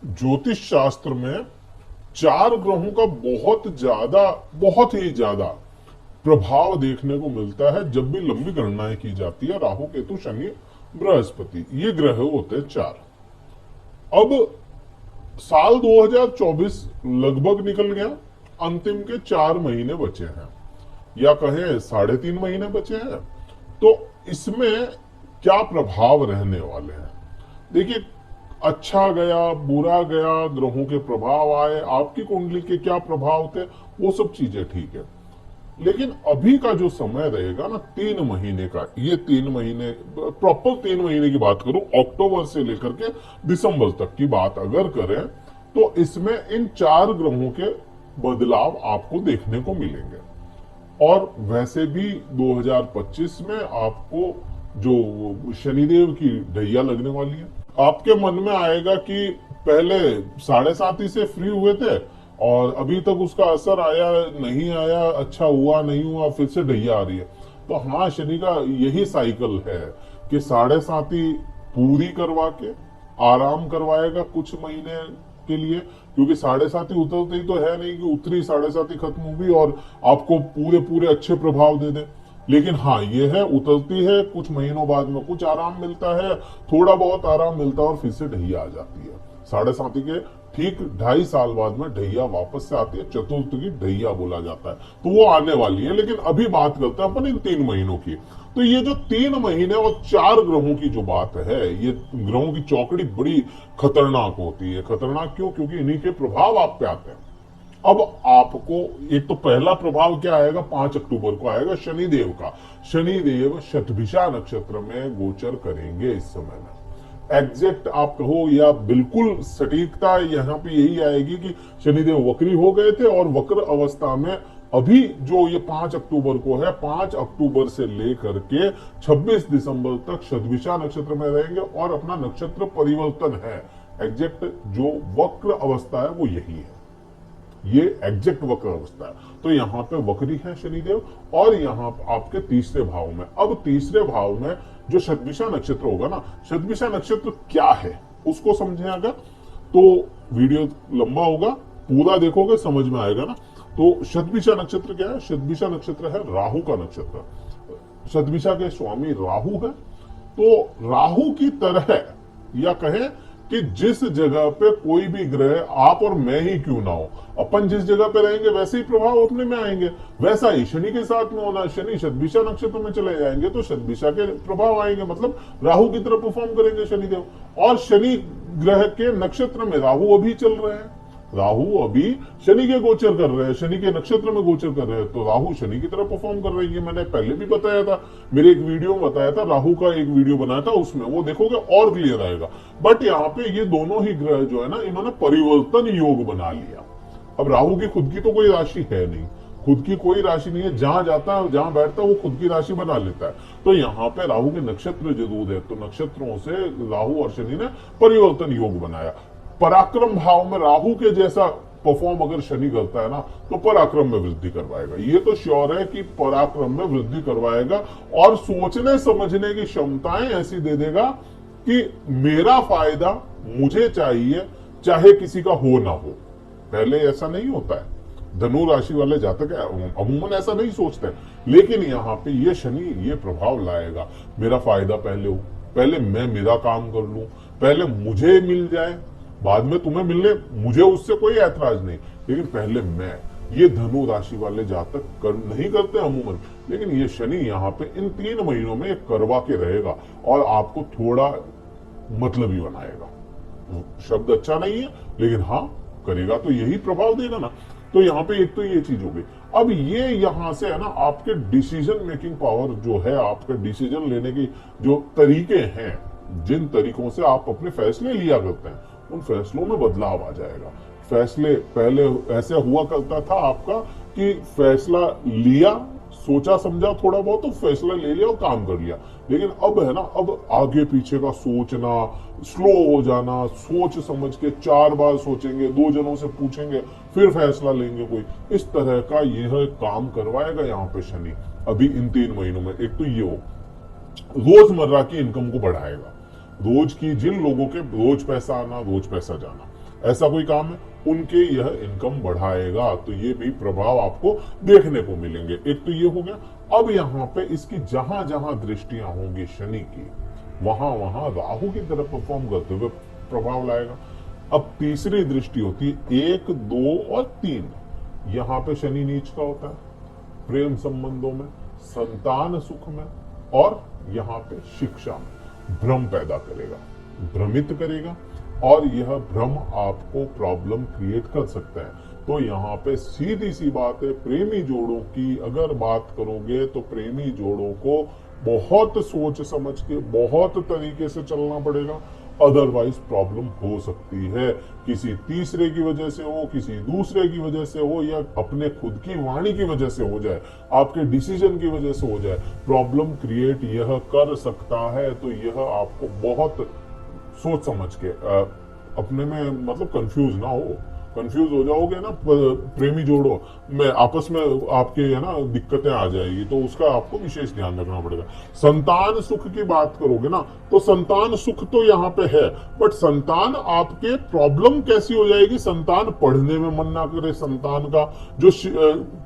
ज्योतिष शास्त्र में चार ग्रहों का बहुत ही ज्यादा प्रभाव देखने को मिलता है जब भी लंबी गणनाएं की जाती है। राहु, केतु, शनि, बृहस्पति, ये ग्रह होते हैं चार। अब साल 2024 लगभग निकल गया, अंतिम के 4 महीने बचे हैं, या कहें 3.5 महीने बचे हैं। तो इसमें क्या प्रभाव रहने वाले हैं? देखिए, अच्छा गया, बुरा गया, ग्रहों के प्रभाव आए, आपकी कुंडली के क्या प्रभाव थे, वो सब चीजें ठीक है। लेकिन अभी का जो समय रहेगा ना, 3 महीने का, ये 3 महीने, प्रॉपर 3 महीने की बात करूं, अक्टूबर से लेकर के दिसंबर तक की बात अगर करें, तो इसमें इन चार ग्रहों के बदलाव आपको देखने को मिलेंगे। और वैसे भी 2025 में आपको जो शनिदेव की ढैया लगने वाली है, आपके मन में आएगा कि पहले 7.5 से फ्री हुए थे और अभी तक उसका असर आया नहीं आया, अच्छा हुआ नहीं हुआ, फिर से ढैया आ रही है। तो हाँ, शनि का यही साइकिल है कि 7.5 पूरी करवा के आराम करवाएगा कुछ महीने के लिए, क्योंकि 7.5 उतरती तो है नहीं कि उतरी 7.5 खत्म होगी और आपको पूरे पूरे अच्छे प्रभाव दे दे। लेकिन हाँ, ये है, उतरती है, कुछ महीनों बाद में कुछ आराम मिलता है, थोड़ा बहुत आराम मिलता है और फिर से ढैया आ जाती है। 7.5 के ठीक 2.5 साल बाद में ढैया वापस से आती है, चतुर्थ की ढैया बोला जाता है, तो वो आने वाली है। लेकिन अभी बात करते हैं अपन इन 3 महीनों की। तो ये जो 3 महीने और चार ग्रहों की जो बात है, ये ग्रहों की चौकड़ी बड़ी खतरनाक होती है। खतरनाक क्यों? क्योंकि इन्हीं के प्रभाव आप पे आते हैं। अब आपको एक तो पहला प्रभाव क्या आएगा, 5 अक्टूबर को आएगा शनिदेव का। शनिदेव शतभिषा नक्षत्र में गोचर करेंगे इस समय में। एग्जैक्ट आप कहो या बिल्कुल सटीकता यहाँ पे यही आएगी कि शनिदेव वक्री हो गए थे और वक्र अवस्था में अभी जो ये 5 अक्टूबर को है, 5 अक्टूबर से लेकर के 26 दिसंबर तक शतभिषा नक्षत्र में रहेंगे और अपना नक्षत्र परिवर्तन है। एग्जैक्ट जो वक्र अवस्था है वो यही है, ये एग्जैक्ट वक्र अवस्था है। तो यहाँ पे वक्री है शनिदेव और यहाँ आपके तीसरे भाव में। अब तीसरे भाव में जो शतभिषा नक्षत्र होगा ना, शतभिषा नक्षत्र क्या है उसको समझे अगर, तो वीडियो लंबा होगा, पूरा देखोगे समझ में आएगा ना। तो शतभिषा नक्षत्र क्या है? शतभिषा नक्षत्र है राहु का नक्षत्र। शतभिषा के स्वामी राहु है। तो राहु की तरह, या कहें कि जिस जगह पे कोई भी ग्रह, आप और मैं ही क्यों ना हो, अपन जिस जगह पे रहेंगे वैसे ही प्रभाव अपने में आएंगे। वैसा ही शनि के साथ में होना, शनि शतभिषा नक्षत्र में चले जाएंगे तो शतभिषा के प्रभाव आएंगे, मतलब राहु की तरह परफॉर्म करेंगे शनिदेव। और शनि ग्रह के नक्षत्र में राहु अभी चल रहे हैं, राहु अभी शनि के गोचर कर रहे हैं, शनि के नक्षत्र में गोचर कर रहे हैं, तो राहु शनि की तरह परफॉर्म कर रही है। मैंने पहले भी बताया था, मेरे एक वीडियो में बताया था, राहु का एक वीडियो बनाया था, उसमें वो देखोगे और क्लियर आएगा। बट यहाँ पे ये दोनों ही ग्रह जो है ना, इन्होंने परिवर्तन योग बना लिया। अब राहु की खुद की तो कोई राशि है नहीं, खुद की कोई राशि नहीं है, जहां जाता है जहां बैठता है वो खुद की राशि बना लेता है। तो यहाँ पे राहु के नक्षत्र जरूर है, तो नक्षत्रों से राहु और शनि ने परिवर्तन योग बनाया। पराक्रम भाव में राहु के जैसा परफॉर्म अगर शनि करता है ना, तो पराक्रम में वृद्धि करवाएगा। ये तो श्योर है कि पराक्रम में वृद्धि करवाएगा और सोचने समझने की क्षमताएं ऐसी दे देगा कि मेरा फायदा मुझे चाहिए, चाहे किसी का हो ना हो। पहले ऐसा नहीं होता है, धनु राशि वाले जातक अमूमन ऐसा नहीं सोचते, लेकिन यहाँ पे ये शनि ये प्रभाव लाएगा, मेरा फायदा पहले हो, पहले मैं मेरा काम कर लूं, पहले मुझे मिल जाए, बाद में तुम्हें मिलने, मुझे उससे कोई ऐतराज नहीं, लेकिन पहले मैं। ये धनु राशि वाले जातक नहीं करते अमूमन, लेकिन ये शनि यहाँ पे इन 3 महीनों में करवा के रहेगा और आपको थोड़ा मतलबी बनाएगा। शब्द अच्छा नहीं है, लेकिन हाँ करेगा तो यही प्रभाव देगा ना। तो यहाँ पे एक तो ये चीज हो गई। अब ये यहाँ से है ना, आपके डिसीजन मेकिंग पावर जो है, आपके डिसीजन लेने की जो तरीके हैं, जिन तरीकों से आप अपने फैसले लिया करते हैं, उन फैसलों में बदलाव आ जाएगा। फैसले पहले ऐसे हुआ करता था आपका कि फैसला लिया, सोचा समझा थोड़ा बहुत, तो फैसला ले लिया और काम कर लिया। लेकिन अब है ना, अब आगे पीछे का सोचना, स्लो हो जाना, सोच समझ के 4 बार सोचेंगे, 2 जनों से पूछेंगे, फिर फैसला लेंगे कोई, इस तरह का यह काम करवाएगा यहाँ पे शनि अभी इन 3 महीनों में। एक तो ये हो, रोजमर्रा की इनकम को बढ़ाएगा, रोज की, जिन लोगों के रोज पैसा आना रोज पैसा जाना, ऐसा कोई काम है, उनके यह इनकम बढ़ाएगा। तो ये भी प्रभाव आपको देखने को मिलेंगे। एक तो ये हो गया। अब यहाँ पे इसकी जहां जहां दृष्टियां होंगी शनि की, वहां वहां राहु की तरफ परफॉर्म करते हुए प्रभाव लाएगा। अब तीसरी दृष्टि होती है 1, 2 और 3। यहां पे शनि नीच का होता है प्रेम संबंधों में, संतान सुख में, और यहाँ पे शिक्षा में भ्रम पैदा करेगा, भ्रमित करेगा, और यह भ्रम आपको प्रॉब्लम क्रिएट कर सकता है। तो यहाँ पे सीधी सी बात है, प्रेमी जोड़ों की अगर बात करोगे तो प्रेमी जोड़ों को बहुत सोच समझ के, बहुत तरीके से चलना पड़ेगा, अदरवाइज प्रॉब्लम हो सकती है। किसी तीसरे की वजह से हो, किसी दूसरे की वजह से हो, या अपने खुद की वाणी की वजह से हो जाए, आपके डिसीजन की वजह से हो जाए, प्रॉब्लम क्रिएट यह कर सकता है। तो यह आपको बहुत सोच समझ के अपने में मतलब कंफ्यूज ना हो। कंफ्यूज हो जाओगे ना प्रेमी जोड़ो में आपस में, आपके है ना दिक्कतें आ जाएगी। तो उसका आपको विशेष ध्यान रखना पड़ेगा। संतान सुख की बात करोगे ना, तो संतान सुख तो यहाँ पे है, बट संतान आपके प्रॉब्लम कैसी हो जाएगी, संतान पढ़ने में मन ना करे, संतान का जो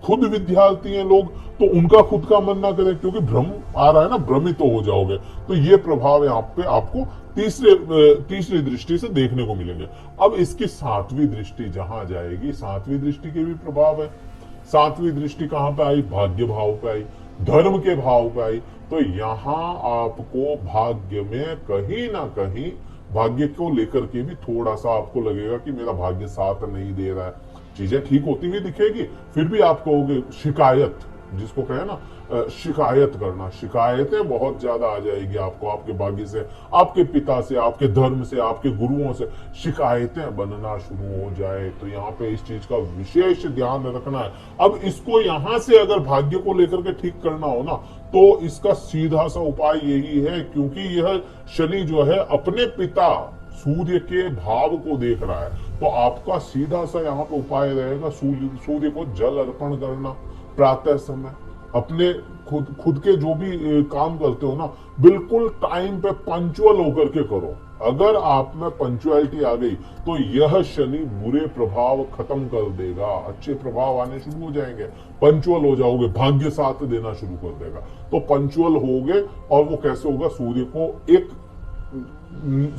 खुद विद्यार्थी हैं लोग, तो उनका खुद का मन ना करे, क्योंकि भ्रम आ रहा है ना, भ्रमित तो हो जाओगे। तो ये प्रभाव यहाँ पे आपको तीसरी दृष्टि से देखने को मिलेंगे। अब इसकी सातवीं दृष्टि जहां जाएगी, सातवीं दृष्टि के भी प्रभाव है। सातवीं दृष्टि कहां पे आई, भाग्य भाव पे आई, धर्म के भाव पे आई। तो यहां आपको भाग्य में कहीं ना कहीं, भाग्य को लेकर के भी थोड़ा सा आपको लगेगा कि मेरा भाग्य साथ नहीं दे रहा है। चीजें ठीक होती हुई दिखेगी, फिर भी आप कहोगे शिकायत, जिसको कहे ना शिकायत करना, शिकायतें बहुत ज्यादा आ जाएगी आपको, आपके भाग्य से, आपके पिता से, आपके धर्म से, आपके गुरुओं से शिकायतें बनना शुरू हो जाए। तो यहाँ पे इस चीज का विशेष ध्यान रखना है। अब इसको यहां से अगर भाग्य को लेकर के ठीक करना हो ना, तो इसका सीधा सा उपाय यही है, क्योंकि यह शनि जो है अपने पिता सूर्य के भाव को देख रहा है। तो आपका सीधा सा यहाँ पे उपाय रहेगा, सूर्य को जल अर्पण करना प्रातः समय। अपने खुद के जो भी काम करते हो ना, बिल्कुल टाइम पे पंचुअल होकर के करो। अगर आप में पंचुअलिटी आ गई तो यह शनि बुरे प्रभाव खत्म कर देगा, अच्छे प्रभाव आने शुरू हो जाएंगे। पंचुअल हो जाओगे, भाग्य साथ देना शुरू कर देगा। तो पंचुअल होगे, और वो कैसे होगा, सूर्य को एक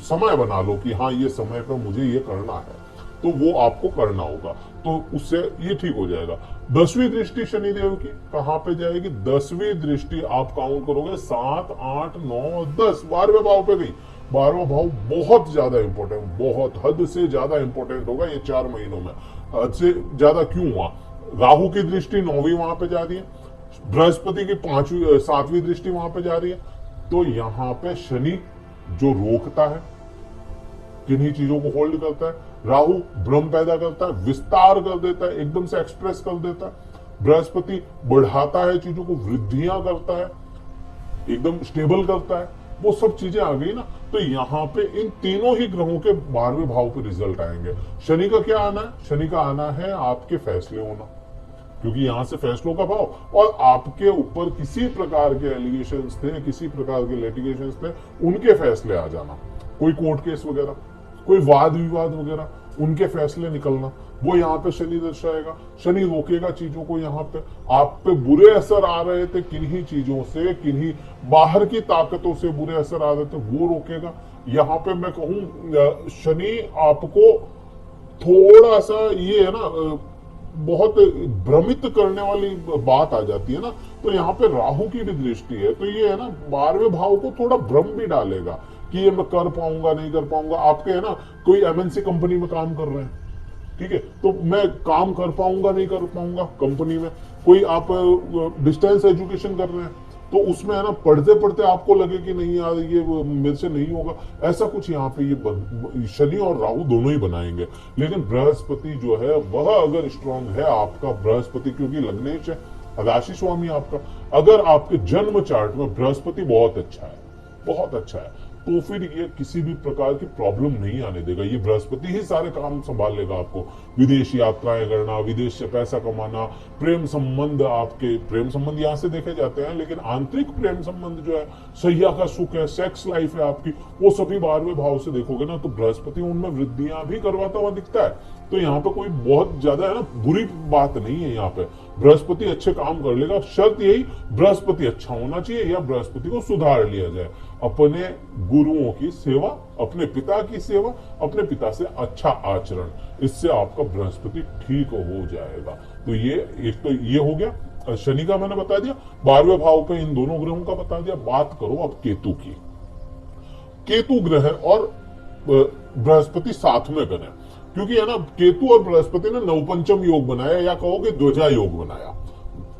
समय बना लो कि हाँ ये समय पर मुझे ये करना है, तो वो आपको करना होगा। तो उससे ये ठीक हो जाएगा। 10वीं दृष्टि शनिदेव की कहां पे जाएगी, 10वीं दृष्टि आप काउंट करोगे 7, 8, 9, 10, 12वें भाव पे गई। 12वां भाव बहुत ज्यादा इंपॉर्टेंट, बहुत हद से ज्यादा इंपॉर्टेंट होगा ये 4 महीनों में। हद से ज्यादा क्यों हुआ, राहु की दृष्टि 9वीं वहां पे जा रही है, बृहस्पति की 7वीं दृष्टि वहां पे जा रही है। तो यहाँ पे शनि जो रोकता है, किन्हीं चीजों को होल्ड करता है, राहु भ्रम पैदा करता है, विस्तार कर देता है, एकदम से एक्सप्रेस कर देता है, बृहस्पति बढ़ाता है चीजों को, वृद्धियां करता है, एकदम स्टेबल करता है। वो सब चीजें आ गई ना। तो यहाँ पे इन तीनों ही ग्रहों के 12वें भाव पे रिजल्ट आएंगे। शनि का क्या आना है, शनि का आना है आपके फैसले होना, क्योंकि यहां से फैसलों का भाव, और आपके ऊपर किसी प्रकार के एलिगेशंस थे, किसी प्रकार के लिटिगेशंस थे, उनके फैसले आ जाना, कोई कोर्ट केस वगैरह, कोई वाद विवाद वगैरह, उनके फैसले निकलना, वो यहाँ पे शनि दर्शाएगा। शनि रोकेगा चीजों को। यहाँ पे आप पे बुरे असर आ रहे थे किन्हीं चीजों से, किन्हीं बाहर की ताकतों से बुरे असर आ रहे थे, वो रोकेगा। यहाँ पे मैं कहूं शनि आपको थोड़ा सा, ये है ना, बहुत भ्रमित करने वाली बात आ जाती है ना। तो यहाँ पे राहु की भी दृष्टि है, तो ये है ना 12वें भाव को थोड़ा भ्रम भी डालेगा कि ये मैं कर पाऊंगा नहीं कर पाऊंगा। आपके है ना कोई एमएनसी कंपनी में काम कर रहे हैं, ठीक है, तो मैं काम कर पाऊंगा नहीं कर पाऊंगा कंपनी में। कोई आप डिस्टेंस एजुकेशन कर रहे हैं, तो उसमें है ना पढ़ते पढ़ते आपको लगे कि नहीं यार ये मेरे से नहीं होगा, ऐसा कुछ यहाँ पे ये शनि और राहु दोनों ही बनाएंगे। लेकिन बृहस्पति जो है वह अगर स्ट्रांग है आपका, बृहस्पति क्योंकि लग्नेश है, राशि स्वामी आपका, अगर आपके जन्म चार्ट में बृहस्पति बहुत अच्छा है, बहुत अच्छा है, तो फिर ये किसी भी प्रकार की प्रॉब्लम नहीं आने देगा। ये बृहस्पति ही सारे काम संभाल लेगा आपको। विदेश यात्राएं करना, विदेश से पैसा कमाना, प्रेम संबंध, आपके प्रेम संबंध यहाँ से देखे जाते हैं, लेकिन आंतरिक प्रेम संबंध जो है, सैया का सुख है, सेक्स लाइफ है आपकी, वो सभी 12वें भाव से देखोगे ना, तो बृहस्पति उनमें वृद्धियां भी करवाता हुआ दिखता है। तो यहाँ पे कोई बहुत ज्यादा है ना बुरी बात नहीं है। यहाँ पे बृहस्पति अच्छे काम कर लेगा। शर्त यही, बृहस्पति अच्छा होना चाहिए या बृहस्पति को सुधार लिया जाए। अपने गुरुओं की सेवा, अपने पिता की सेवा, अपने पिता से अच्छा आचरण, इससे आपका बृहस्पति ठीक हो जाएगा। तो ये एक तो ये हो गया शनि का, मैंने बता दिया। 12वें भाव पे इन दोनों ग्रहों का बता दिया। बात करो अब केतु की। केतु ग्रह और बृहस्पति साथ में बने, क्योंकि है ना केतु और बृहस्पति ने नवपंचम योग बनाया, या कहोगे ध्वजा योग बनाया।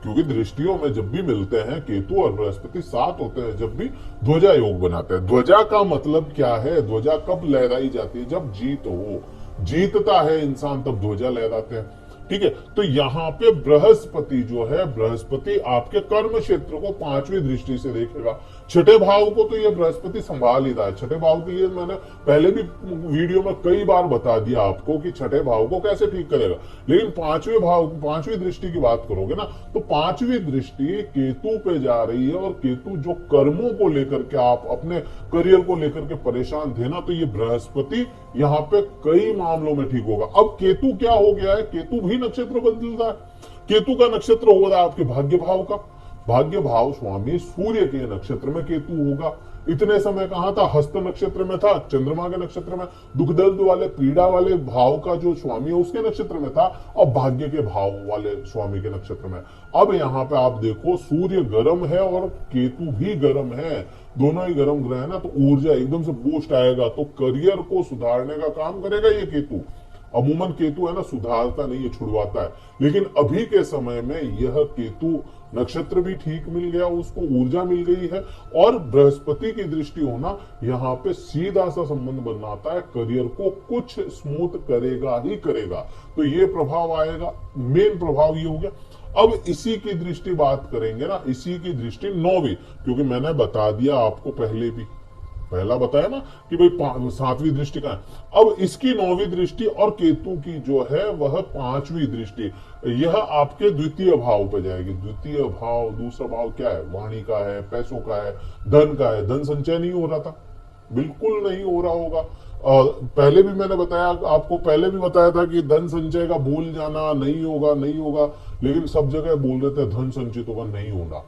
क्योंकि दृष्टियों में जब भी मिलते हैं केतु और बृहस्पति साथ होते हैं, जब भी ध्वजा योग बनाते हैं। ध्वजा का मतलब क्या है? ध्वजा कब लहराई जाती है? जब जीत हो, जीतता है इंसान, तब ध्वजा लहराते हैं। ठीक है, तो यहाँ पे बृहस्पति जो है, बृहस्पति आपके कर्म क्षेत्र को 5वीं दृष्टि से देखेगा। छठे भाव को तो ये बृहस्पति संभाल ही रहा है। छठे भाव की ये मैंने पहले भी वीडियो में कई बार बता दिया आपको कि छठे भाव को कैसे ठीक करेगा। लेकिन 5वें भाव, 5वीं दृष्टि की बात करोगे ना, तो 5वीं दृष्टि केतु पे जा रही है। और केतु जो कर्मों को लेकर के, आप अपने करियर को लेकर के परेशान थे ना, तो ये बृहस्पति यहाँ पे कई मामलों में ठीक होगा। अब केतु क्या हो गया है? केतु भी नक्षत्र बदल रहा है। केतु का नक्षत्र हो रहा है आपके भाग्य भाव का। भाग्य भाव स्वामी सूर्य के नक्षत्र में केतु होगा। इतने समय कहां था? हस्त नक्षत्र में था, चंद्रमा के नक्षत्र में, दुख दर्द वाले, पीड़ा वाले भाव का जो स्वामी है उसके नक्षत्र में था, और भाग्य के भाव वाले स्वामी के नक्षत्र में। अब यहाँ पे आप देखो, सूर्य गर्म है और केतु भी गर्म है, दोनों ही गर्म ग्रह है ना, तो ऊर्जा एकदम से बूस्ट आएगा। तो करियर को सुधारने का काम करेगा ये केतु। अमूमन केतु है ना सुधारता नहीं है, छुड़वाता है। लेकिन अभी के समय में यह केतु नक्षत्र भी ठीक मिल गया, उसको ऊर्जा मिल गई है, और बृहस्पति की दृष्टि होना यहाँ पे सीधा सा संबंध बनाता है। करियर को कुछ स्मूथ करेगा ही करेगा। तो ये प्रभाव आएगा, मेन प्रभाव ये हो गया। अब इसी की दृष्टि बात करेंगे ना, इसी की दृष्टि 9वीं, क्योंकि मैंने बता दिया आपको पहले भी, पहला बताया ना कि भाई 7वीं दृष्टि का है। अब इसकी 9वीं दृष्टि और केतु की जो है वह 5वीं दृष्टि, यह आपके द्वितीय भाव पे जाएगी। द्वितीय भाव, दूसरा भाव क्या है? वाणी का है, पैसों का है, धन का है। धन संचय नहीं हो रहा था, बिल्कुल नहीं हो रहा होगा। पहले भी मैंने बताया आपको, पहले भी बताया था कि धन संचय का भूल जाना, नहीं होगा नहीं होगा, लेकिन सब जगह बोल रहे थे धन संचित होगा, नहीं होगा।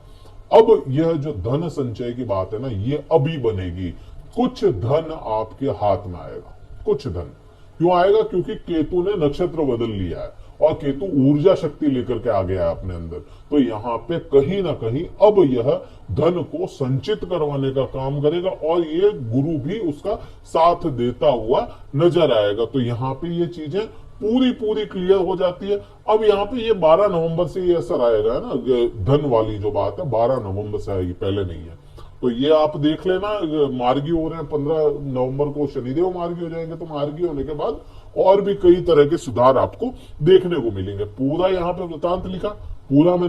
अब यह जो धन संचय की बात है ना, ये अभी बनेगी। कुछ धन आपके हाथ में आएगा, कुछ धन। क्यों आएगा? क्योंकि केतु ने नक्षत्र बदल लिया है और केतु ऊर्जा शक्ति लेकर के आ गया है अपने अंदर। तो यहाँ पे कहीं ना कहीं अब यह धन को संचित करवाने का काम करेगा, और ये गुरु भी उसका साथ देता हुआ नजर आएगा। तो यहाँ पे ये चीजें पूरी क्लियर हो जाती है। अब यहाँ पे ये 12 नवंबर से ये असर आएगा, है ना, धन वाली जो बात है 12 नवंबर से आएगी, पहले नहीं है। तो ये आप देख लेना, मार्गी हो रहे हैं, 15 नवंबर को शनिदेव मार्गी हो जाएंगे, तो मार्गी होने के बाद और भी कई तरह के सुधार आपको देखने को मिलेंगे। पूरा यहाँ पे वृतांत लिखा, पूरा मैंने